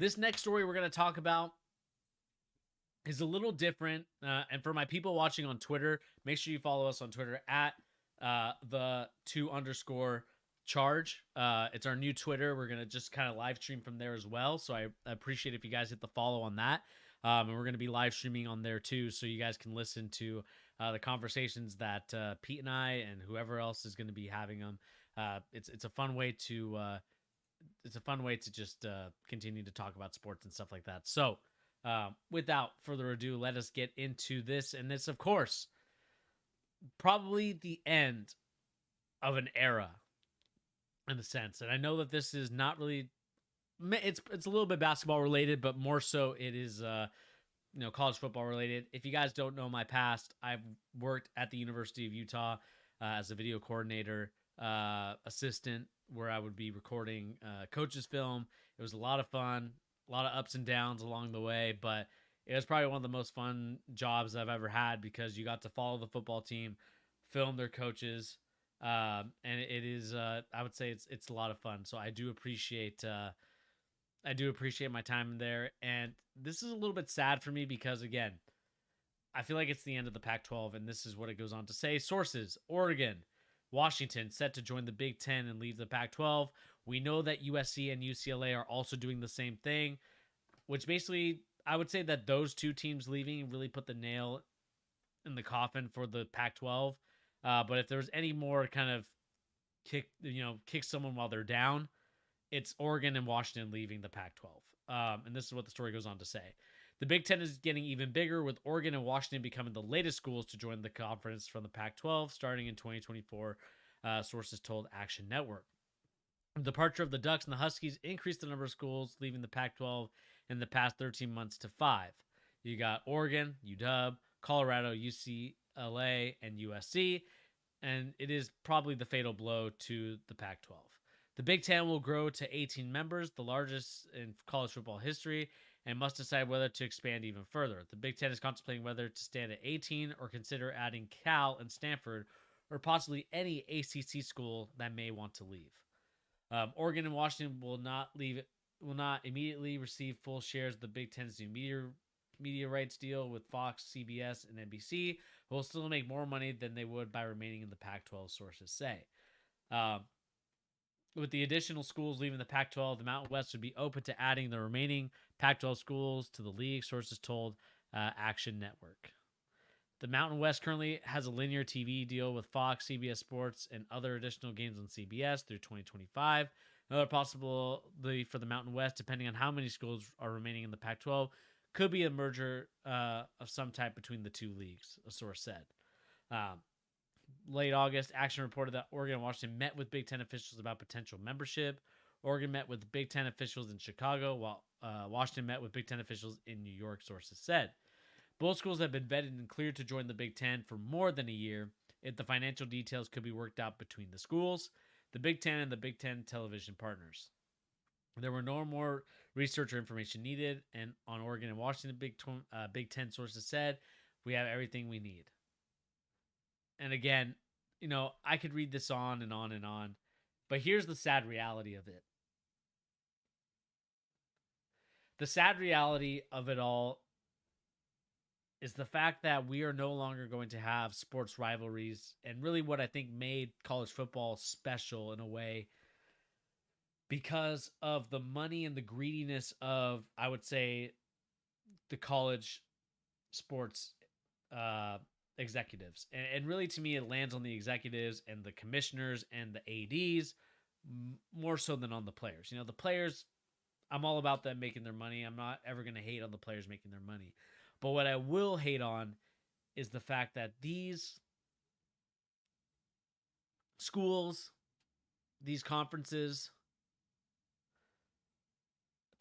This next story we're going to talk about is a little different. And for my people watching on Twitter, make sure you follow us on Twitter at the 2_charge. It's our new Twitter. We're going to just kind of live stream from there as well. So I appreciate if you guys hit the follow on that. And we're going to be live streaming on there too. So you guys can listen to the conversations that Pete and I and whoever else is going to be having them. It's a fun way to just continue to talk about sports and stuff like that. So, without further ado, let us get into this. And this, of course, probably the end of an era in a sense. And I know that this is not really, it's a little bit basketball related, but more so it is, college football related. If you guys don't know my past, I've worked at the University of Utah as a video coordinator, assistant, where I would be recording coaches' film. It was a lot of fun, a lot of ups and downs along the way, but it was probably one of the most fun jobs I've ever had because you got to follow the football team, film their coaches, and it is I would say it's a lot of fun. So I do appreciate my time there, and this is a little bit sad for me because again, I feel like it's the end of the Pac-12, and this is what it goes on to say. Sources: Oregon, Washington set to join the Big Ten and leave the Pac-12. We know that USC and UCLA are also doing the same thing, which basically I would say that those two teams leaving really put the nail in the coffin for the Pac-12. But if there's any more kind of kick someone while they're down, it's Oregon and Washington leaving the Pac-12. And this is what the story goes on to say. The Big Ten is getting even bigger, with Oregon and Washington becoming the latest schools to join the conference from the Pac-12 starting in 2024, sources told Action Network. The departure of the Ducks and the Huskies increased the number of schools leaving the Pac-12 in the past 13 months to 5. You got Oregon, UW, Colorado, UCLA, and USC, and it is probably the fatal blow to the Pac-12. The Big Ten will grow to 18 members, the largest in college football history, and must decide whether to expand even further. The Big Ten is contemplating whether to stand at 18 or consider adding Cal and Stanford, or possibly any ACC school that may want to leave. Oregon and Washington will not immediately receive full shares of the Big Ten's new media rights deal with Fox, CBS, and NBC, but will still make more money than they would by remaining in the Pac-12, sources say. With the additional schools leaving the Pac-12, the Mountain West would be open to adding the remaining Pac-12 schools to the league, sources told Action Network. The Mountain West currently has a linear TV deal with Fox, CBS Sports, and other additional games on CBS through 2025. Another possibility for the Mountain West, depending on how many schools are remaining in the Pac-12, could be a merger of some type between the two leagues, a source said. Late August, Action reported that Oregon and Washington met with Big Ten officials about potential membership. Oregon met with Big Ten officials in Chicago, while Washington met with Big Ten officials in New York, sources said. Both schools have been vetted and cleared to join the Big Ten for more than a year. If the financial details could be worked out between the schools, the Big Ten, and the Big Ten television partners. There were no more research or information needed, and on Oregon and Washington, Big Ten sources said, we have everything we need. And again, I could read this on and on and on, but here's the sad reality of it. The sad reality of it all is the fact that we are no longer going to have sports rivalries, and really what I think made college football special in a way, because of the money and the greediness of, I would say, the college sports executives. And really, to me, it lands on the executives and the commissioners and the ADs more so than on the players. The players, I'm all about them making their money. I'm not ever going to hate on the players making their money. But what I will hate on is the fact that these schools, these conferences,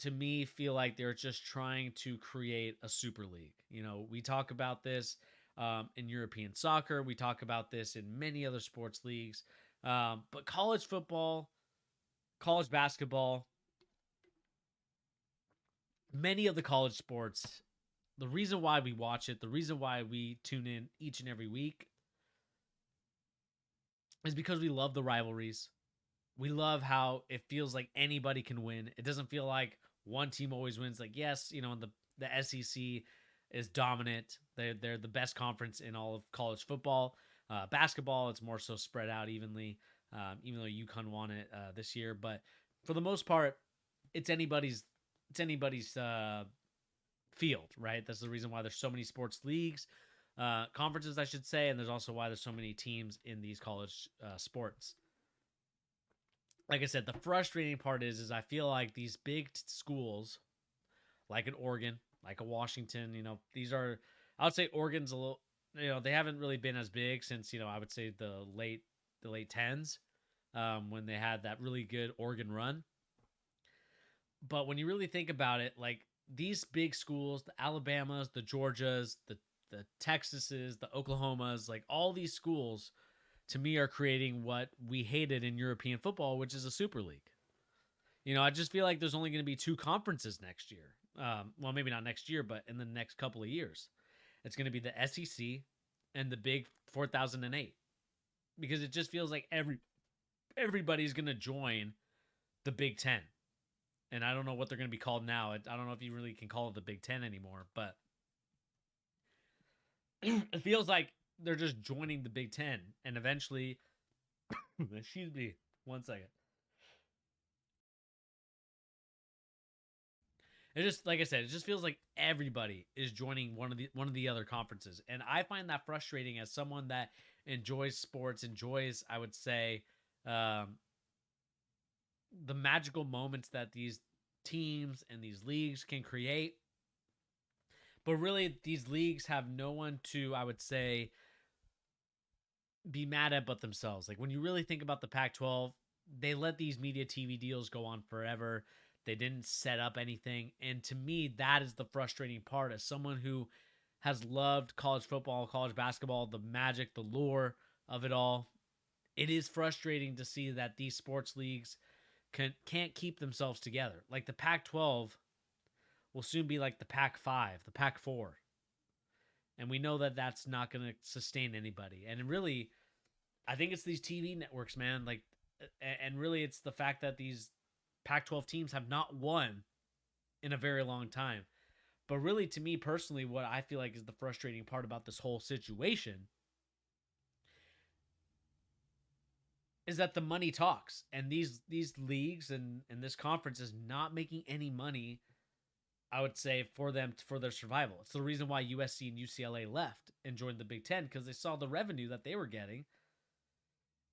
to me, feel like they're just trying to create a super league. We talk about this in European soccer. We talk about this in many other sports leagues. But college football, college basketball, many of the college sports, the reason why we watch it, the reason why we tune in each and every week is because we love the rivalries. We love how it feels like anybody can win. It doesn't feel like one team always wins. Like, yes, the SEC is dominant. They're the best conference in all of college football. Basketball, it's more so spread out evenly, even though UConn won it this year. But for the most part, it's anybody's field, right? That's the reason why there's so many sports leagues, conferences, I should say, and there's also why there's so many teams in these college sports. Like I said, the frustrating part is I feel like these big schools, like an Oregon, like a Washington, these are, I would say Oregon's a little, they haven't really been as big since, I would say the late tens, when they had that really good Oregon run. But when you really think about it, like these big schools, the Alabamas, the Georgias, the Texases, the Oklahomas, like all these schools to me are creating what we hated in European football, which is a super league. I just feel like there's only going to be two conferences next year. Well, maybe not next year, but in the next couple of years. It's going to be the SEC and the Big 4008. Because it just feels like everybody's going to join the Big Ten. And I don't know what they're going to be called now. I don't know if you really can call it the Big Ten anymore, but it feels like they're just joining the Big Ten. And eventually, excuse me, 1 second. It just, like I said, it just feels like everybody is joining one of the other conferences, and I find that frustrating as someone that enjoys sports, enjoys, I would say, the magical moments that these teams and these leagues can create. But really, these leagues have no one to, I would say, be mad at but themselves. Like when you really think about the Pac-12, they let these media TV deals go on forever. They didn't set up anything. And to me, that is the frustrating part as someone who has loved college football, college basketball, the magic, the lure of it all. It is frustrating to see that these sports leagues can't keep themselves together. Like the Pac-12 will soon be like the Pac-5, the Pac-4. And we know that that's not going to sustain anybody. And really, I think it's these TV networks, man. Like, and really, it's the fact that these Pac-12 teams have not won in a very long time. But really, to me personally, what I feel like is the frustrating part about this whole situation is that the money talks, and these leagues and this conference is not making any money, I would say, for their survival. It's the reason why USC and UCLA left and joined the Big Ten, because they saw the revenue that they were getting.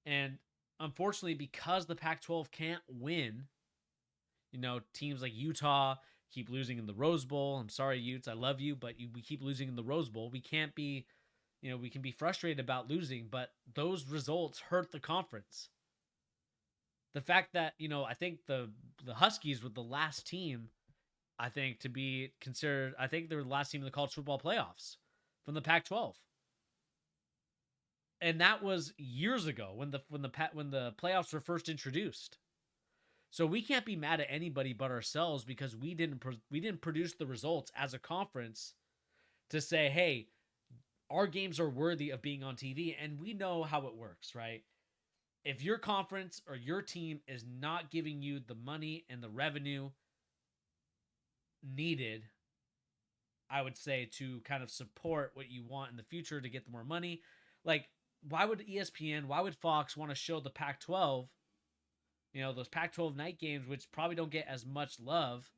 And unfortunately, because the Pac-12 can't win, teams like Utah keep losing in the Rose Bowl. I'm sorry, Utes, I love you, but we keep losing in the Rose Bowl. We can't be, we can be frustrated about losing, but those results hurt the conference. The fact that, I think the Huskies were the last team, I think, to be considered, I think they were the last team in the college football playoffs from the Pac-12. And that was years ago when the playoffs were first introduced. So we can't be mad at anybody but ourselves because we didn't produce the results as a conference to say, hey, our games are worthy of being on TV. And we know how it works, right? If your conference or your team is not giving you the money and the revenue needed, I would say, to kind of support what you want in the future to get the more money, like, why would ESPN, why would Fox want to show the Pac-12, those Pac-12 night games, which probably don't get as much love?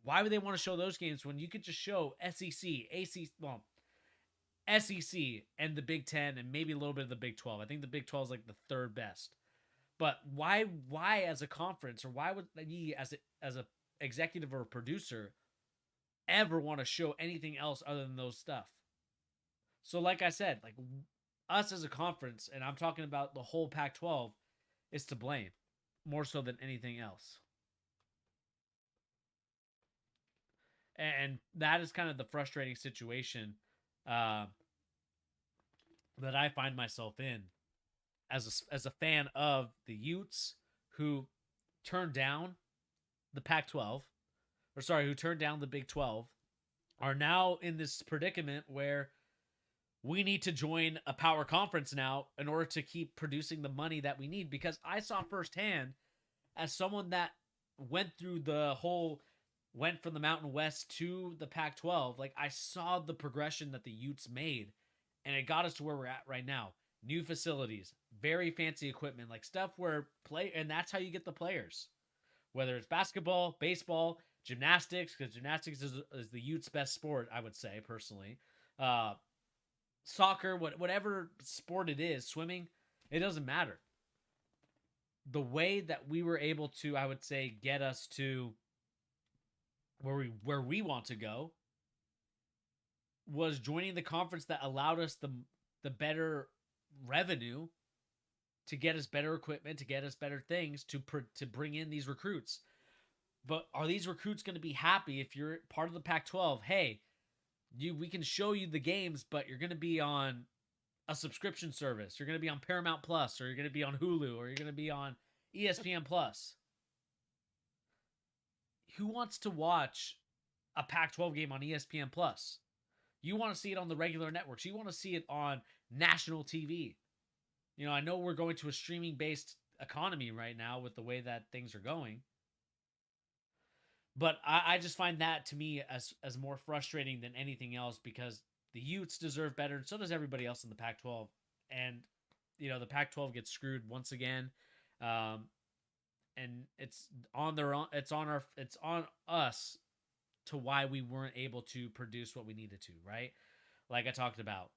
Why would they want to show those games when you could just show SEC, SEC and the Big Ten and maybe a little bit of the Big 12? I think the Big 12 is like the third best. But why as a conference, or why would he as a executive or a producer ever want to show anything else other than those stuff? So like I said, like us as a conference, and I'm talking about the whole Pac-12, is to blame more so than anything else. And that is kind of the frustrating situation that I find myself in as a fan of the Utes, who turned down the Pac-12, or sorry, who turned down the Big 12, are now in this predicament where we need to join a power conference now in order to keep producing the money that we need. Because I saw firsthand, as someone that went through the whole went from the Mountain West to the Pac-12, like I saw the progression that the Utes made, and it got us to where we're at right now. New facilities, very fancy equipment, like stuff where play, and that's how you get the players. Whether it's basketball, baseball, gymnastics, because gymnastics is the Utes' best sport, I would say personally. Uh, Soccer, whatever sport it is, swimming, it doesn't matter. The way that we were able to, I would say, get us to where we want to go was joining the conference that allowed us the better revenue to get us better equipment, to get us better things to bring in these recruits. But are these recruits going to be happy if you're part of the Pac-12? Hey, we can show you the games, but you're going to be on a subscription service. You're going to be on Paramount Plus, or you're going to be on Hulu, or you're going to be on ESPN Plus. Who wants to watch a Pac-12 game on ESPN Plus? You want to see it on the regular networks. You want to see it on national TV. You know, I know we're going to a streaming-based economy right now with the way that things are going. But I just find that to me as more frustrating than anything else, because the Utes deserve better, and so does everybody else in the Pac-12. And you know, the Pac-12 gets screwed once again, and it's on their own. It's on us to why we weren't able to produce what we needed to. Right, like I talked about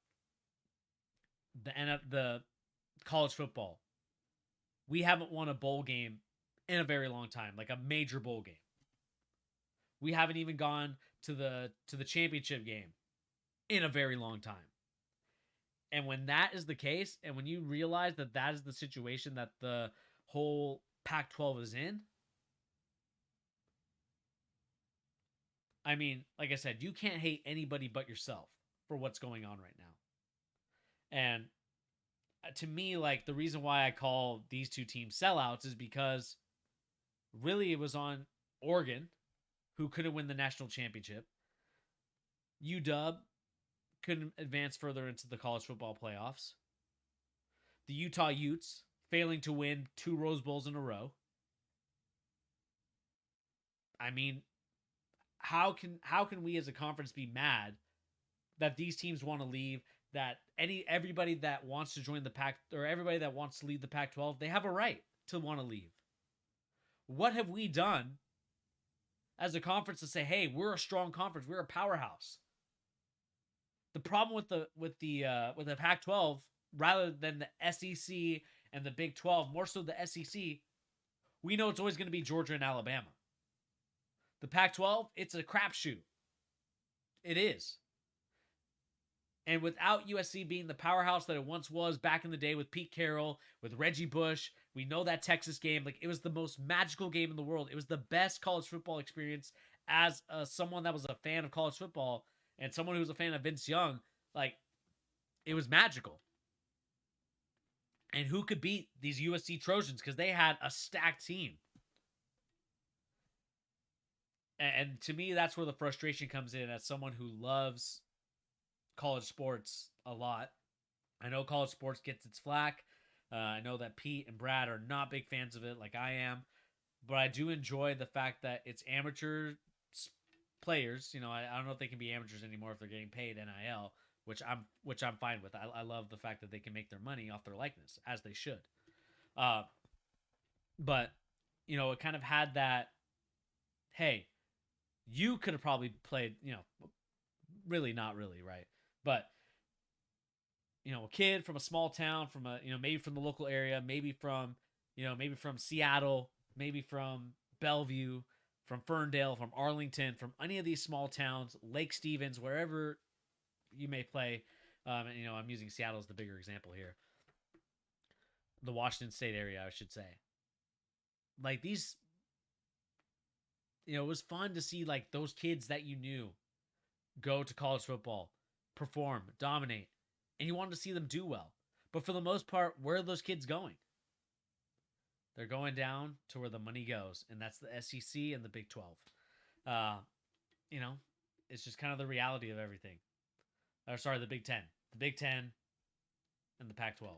the college football. We haven't won a bowl game in a very long time, like a major bowl game. We haven't even gone to the championship game in a very long time. And when that is the case, and when you realize that that is the situation that the whole Pac-12 is in, I mean, like I said, you can't hate anybody but yourself for what's going on right now. And to me, like, the reason why I call these two teams sellouts is because really it was on Oregon, who couldn't win the national championship. UW couldn't advance further into the college football playoffs. The Utah Utes failing to win 2 Rose Bowls in a row. I mean, how can we as a conference be mad that these teams want to leave? That everybody that wants to join the Pac, or everybody that wants to leave the Pac-12, they have a right to want to leave. What have we done as a conference to say, hey, we're a strong conference, we're a powerhouse? The problem with the Pac-12, rather than the SEC and the Big 12, more so the SEC, we know it's always going to be Georgia and Alabama. The Pac-12, it's a crapshoot. It is. And without USC being the powerhouse that it once was back in the day with Pete Carroll, with Reggie Bush, we know that Texas game, like, it was the most magical game in the world. It was the best college football experience as someone that was a fan of college football and someone who was a fan of Vince Young. Like, it was magical. And who could beat these USC Trojans? Because they had a stacked team. And to me, that's where the frustration comes in as someone who loves college sports a lot. I know college sports gets its flack. I know that Pete and Brad are not big fans of it like I am. But I do enjoy the fact that it's amateur players. You know, I don't know if they can be amateurs anymore if they're getting paid NIL, which I'm fine with. I love the fact that they can make their money off their likeness, as they should. But, you know, it kind of had that, hey, you could have probably played, you know, really not really, right? But, you know, a kid from a small town, from a, you know, maybe from the local area, maybe from, you know, maybe from Seattle, maybe from Bellevue, from Ferndale, from Arlington, from any of these small towns, Lake Stevens, wherever you may play. And, you know, I'm using Seattle as the bigger example here. The Washington State area, I should say. Like, these, you know, it was fun to see, like, those kids that you knew go to college football, perform, dominate, and you wanted to see them do well. But for the most part, where are those kids going? They're going down to where the money goes, and that's the SEC and the Big 12. You know, it's just kind of the reality of everything. Or sorry, the Big 10. The Big 10 and the Pac-12.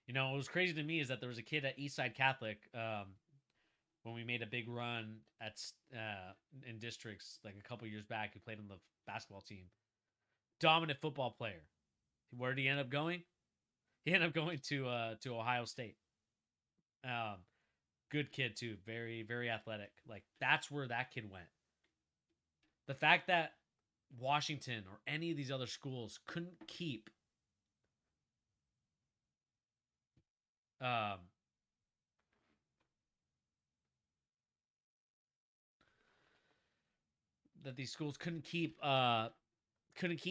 You know, what was crazy to me is that there was a kid at Eastside Catholic. when we made a big run at in districts like a couple years back. He played on the basketball team. Dominant football player. Where did he end up going? He ended up going to Ohio State. Um, good kid too. Very very athletic. Like that's where that kid went. The fact that Washington or any of these other schools couldn't keep um, that these schools couldn't keep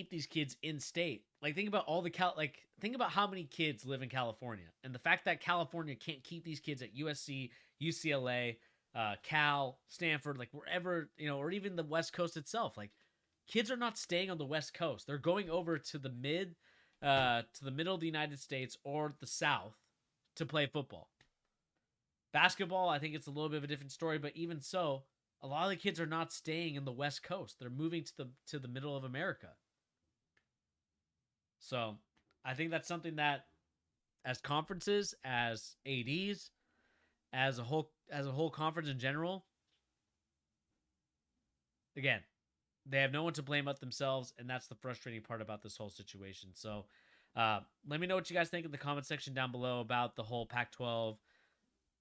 these kids in state. Like think about all the think about how many kids live in California, and the fact that California can't keep these kids at USC, UCLA, Cal, Stanford, like wherever, or even the West Coast itself. Like kids are not staying on the West Coast; they're going over to the middle of the United States or the South to play football. Basketball, I think it's a little bit of a different story, but even so, a lot of the kids are not staying in the West Coast. They're moving to the middle of America. So I think that's something that, as conferences, as ads, as a whole conference in general, again, they have no one to blame but themselves, and that's the frustrating part about this whole situation. So let me know what you guys think in the comment section down below about the whole Pac-12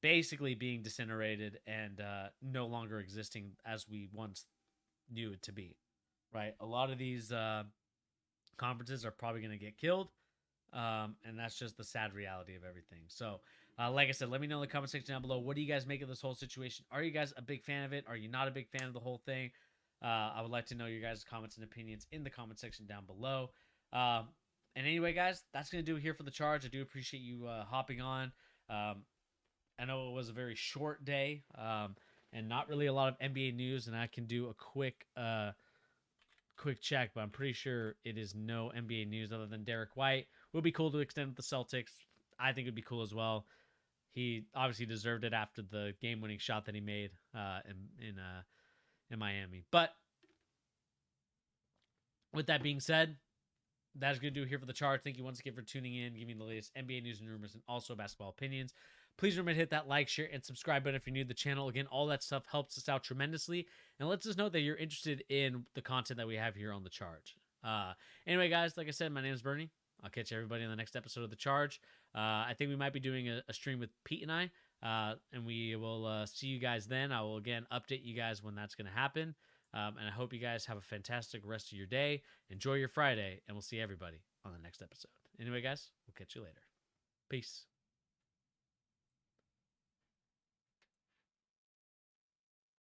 basically being disintegrated and no longer existing as we once knew it to be. Right, a lot of these conferences are probably going to get killed. And that's just the sad reality of everything. So, like I said, let me know in the comment section down below. What do you guys make of this whole situation? Are you guys a big fan of it? Are you not a big fan of the whole thing? I would like to know your guys' comments and opinions in the comment section down below. And anyway, guys, that's going to do it here for the charge. I do appreciate you hopping on. I know it was a very short day and not really a lot of NBA news, and I can do a quick check, but I'm pretty sure it is no NBA news other than Derek White. Would be cool to extend with the Celtics. I think it'd be cool as well. He obviously deserved it after the game-winning shot that he made in Miami. But with that being said, that is going to do it here for the charge. Thank you once again for tuning in, giving the latest NBA news and rumors, and also basketball opinions. Please remember to hit that like, share, and subscribe button if you're new to the channel. Again, all that stuff helps us out tremendously and lets us know that you're interested in the content that we have here on the charge. Anyway, guys, like I said, my name is Bernie. I'll catch everybody on the next episode of the charge. I think we might be doing a stream with Pete and I, and we will see you guys then. I will again update you guys when that's going to happen. And I hope you guys have a fantastic rest of your day. Enjoy your Friday, and we'll see everybody on the next episode. Anyway, guys, we'll catch you later. Peace.